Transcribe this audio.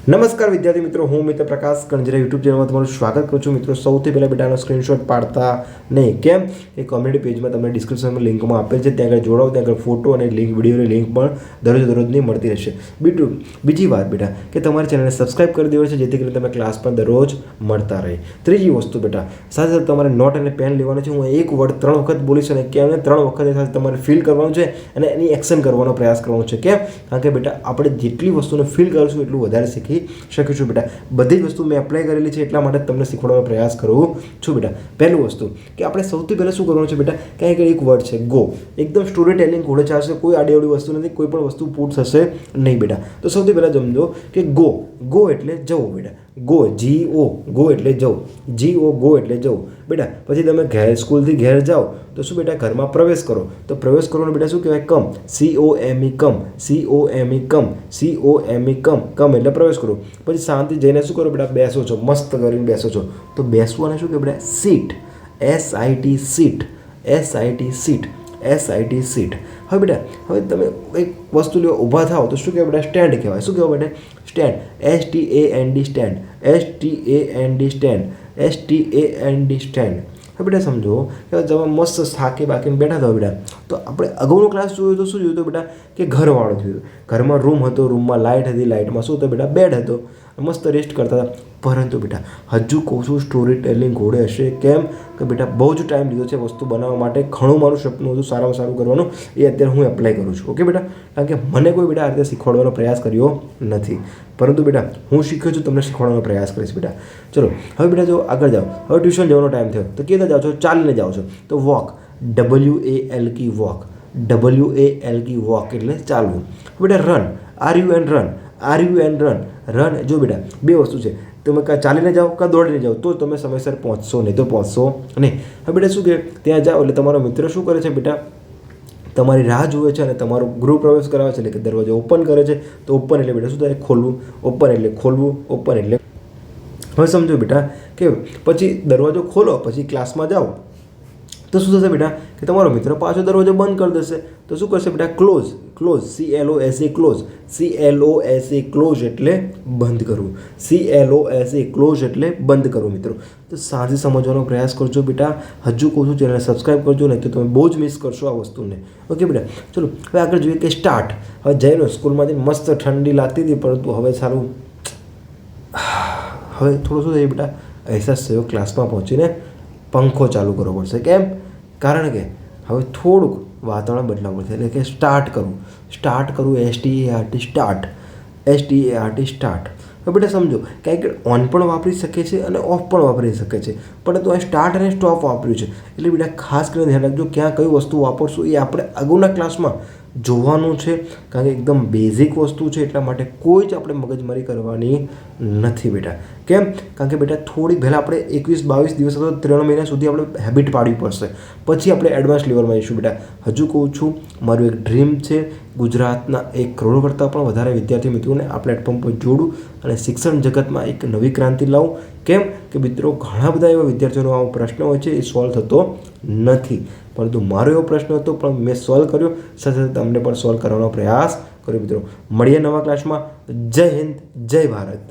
નમસ્કાર વિદ્યાર્થી મિત્રો, હું મિત્ર પ્રકાશ કણજરા યુટ્યુબ ચેનલમાં તમારું સ્વાગત કરું છું. મિત્રો, સૌથી પહેલાં બેટાનો સ્ક્રીનશોટ પાડતા નહીં. કેમ? એ કોમ્યુનિટી પેજમાં તમને ડિસ્ક્રિપ્શનમાં લિંકમાં આપેલ છે, ત્યાં આગળ જોડાઓ. ત્યાં આગળ ફોટો અને વિડીયોની લિંક પણ દરરોજની મળતી રહેશે. બીજી વાત બેટા કે તમારી ચેનલને સબસ્ક્રાઇબ કરી દેવાની છે, જેથી કરીને તમે ક્લાસ પણ દરરોજ મળતા રહે. ત્રીજી વસ્તુ બેટા, સાથે સાથે તમારે નોટ અને પેન લેવાનું છે. હું એક વર્ડ 3 વખત બોલીશ અને કેમ 3 વખત સાથે તમારે ફીલ કરવાનું છે અને એની એક્શન કરવાનો પ્રયાસ કરવાનો છે. કેમ? કારણ કે બેટા આપણે જેટલી વસ્તુને ફીલ કરીશું એટલું વધારે શીખી શકીશું. બેટા બધી જ વસ્તુ મેં એપ્લાય કરેલી છે, એટલા માટે તમને શીખવાડવાનો પ્રયાસ કરું છું. બેટા પહેલું વસ્તુ કે આપણે સૌથી પહેલાં શું કરવાનું છે બેટા, ક્યાંય આગળ એક વર્ડ છે ગો. એકદમ સ્ટોરી ટેલિંગ ઘોડે ચાલશે, કોઈ આડીઅવળી વસ્તુ નથી, કોઈ પણ વસ્તુ પૂટ થશે નહીં બેટા. તો સૌથી પહેલાં સમજો કે ગો. ગો એટલે જવું બેટા. ગો, GO, ગો એટલે જવું. GO, ગો એટલે જવું બેટા. પછી તમે સ્કૂલથી ઘેર જાઓ તો શું બેટા, ઘરમાં પ્રવેશ કરો. તો પ્રવેશ કરવાનો બેટા શું કહેવાય? કમ. COME, કમ. COME, કમ. COME, કમ. કમ એટલે પ્રવેશ કરો. પછી શાંતિ જઈને શું કરો બેટા, બેસો છો, મસ્ત કરીને બેસો છો. તો બેસવાને શું કહેવાય બેટા? Seat. SIT, seat. SIT, seat. SIT, seat. હવે બેટા હવે તમે એક વસ્તુ લ્યો, ઊભા થાઓ તો શું કહેવાય બેટા? સ્ટેન્ડ કહેવાય. શું કહેવાય બેટા? Stand. STAND, stand. STAND, stand. STAND, stand. હવે બેટા સમજો કે તમે મસ્ત થાકી બાકીને બેઠા હતા બેટા, તો આપણે અગાઉનો ક્લાસ જોયો તો શું જોયું હતું બેટા કે ઘરવાળો જોયું. ઘરમાં રૂમ હતો, રૂમમાં લાઇટ હતી, લાઇટમાં શું હતો બેટા? બેડ હતો. મસ્ત રેસ્ટ કરતા હતા. પરંતુ બેટા હજુ કહું છું, સ્ટોરી ટેલિંગ ઘોડે હશે. કેમ કે બેટા બહુ જ ટાઈમ લીધો છે વસ્તુ બનાવવા માટે. ઘણું મારું સપનું હતું સારામાં સારું કરવાનું, એ અત્યારે હું એપ્લાય કરું છું. ઓકે બેટા, કારણ કે મને કોઈ બેટા આ રીતે શીખવાડવાનો પ્રયાસ કર્યો નથી, પરંતુ બેટા હું શીખ્યો છું, તમને શીખવાડવાનો પ્રયાસ કરીશ બેટા. ચલો હવે બેટા જો આગળ જાઓ. હવે ટ્યુશન જવાનો ટાઈમ થયો તો કેવી રીતે જાઓ છો? ચાલીને જાઓ છો. તો walk. WALK, walk. WALK, walk એટલે ચાલવું. બેટા run. RUN, run. RUN, run. Run જો બેટા બે વસ્તુ છે, તમે કાં ચાલીને જાઓ કાં દોડીને જાઓ તો તમે સમયસર પહોંચશો, નહીં તો પહોંચશો નહીં. હવે બેટા શું કહે, ત્યાં જાઓ એટલે તમારો મિત્ર શું કરે છે બેટા? તમારી રાહ જુએ છે અને તમારો ગૃહ પ્રવેશ કરાવે છે, એટલે કે દરવાજો ઓપન કરે છે. તો ઓપન એટલે બેટા શું થાય? ખોલવું. ઓપન એટલે ખોલવું. ઓપન એટલે હવે સમજો બેટા કે પછી દરવાજો ખોલો, પછી ક્લાસમાં જાઓ તો શું થશે બેટા કે તમારો મિત્ર પાછો દરવાજો બંધ કરી દેશે. તો શું કરશે બેટા? Close. Close. CLOSE, close. CLOSE, close એટલે બંધ કરવું. CLOSE, ક્લોઝ એટલે બંધ કરવું. મિત્રો તો સાંજે સમજવાનો પ્રયાસ કરજો બેટા. હજુ કહું છું ચેનલને સબસ્ક્રાઈબ કરજો, નહીં તો તમે બહુ જ મિસ કરશો આ વસ્તુને. ઓકે બેટા, ચલો હવે આગળ જોઈએ કે સ્ટાર્ટ. હવે જઈને સ્કૂલમાંથી મસ્ત ઠંડી લાગતી હતી, પરંતુ હવે સારું, હવે થોડું શું થયું બેટા, અહેસાસ થયો ક્લાસમાં પહોંચીને પંખો ચાલુ કરવો પડશે. કેમ? કારણ કે હવે થોડુંક વાતાવરણ બદલાવવું પડશે, એટલે કે સ્ટાર્ટ કરવું. સ્ટાર્ટ કરવું. START, start. START, start. હવે બેટા સમજો કંઈક ઓન પણ વાપરી શકે છે અને ઓફ પણ વાપરી શકે છે, પરંતુ આ સ્ટાર્ટ અને સ્ટોપ વાપર્યું છે. એટલે બેટા ખાસ કરીને ધ્યાન રાખજો, ક્યાં કઈ વસ્તુ વાપરશું એ આપણે અગાઉના ક્લાસમાં જોવાનું છે, કારણ કે એકદમ બેઝિક વસ્તુ છે. એટલા માટે કોઈ જ આપણે મગજમારી કરવાની નથી બેટા. કેમ? કારણ કે બેટા થોડી પહેલાં આપણે 21-22 દિવસ અથવા 3 મહિના સુધી આપણે હેબિટ પાડવી પડશે, પછી આપણે એડવાન્સ લેવલમાં જઈશું બેટા. હજુ કહું છું, મારું એક ડ્રીમ છે ગુજરાતના 1 કરોડ કરતાં પણ વધારે વિદ્યાર્થી મિત્રોને આ પ્લેટફોર્મ પર જોડું અને શિક્ષણ જગતમાં એક નવી ક્રાંતિ લાવું. કેમ કે મિત્રો ઘણા બધા એવા વિદ્યાર્થીઓનો આવો પ્રશ્ન હોય છે, એ સોલ્વ થતો નથી, પરંતુ મારો એવો પ્રશ્ન હતો પણ મેં સોલ્વ કર્યો. સાથે સાથે તમને પણ સોલ્વ કરવાનો પ્રયાસ કર્યો. મિત્રો મળીએ નવા ક્લાસમાં. જય હિન્દ, જય ભારત.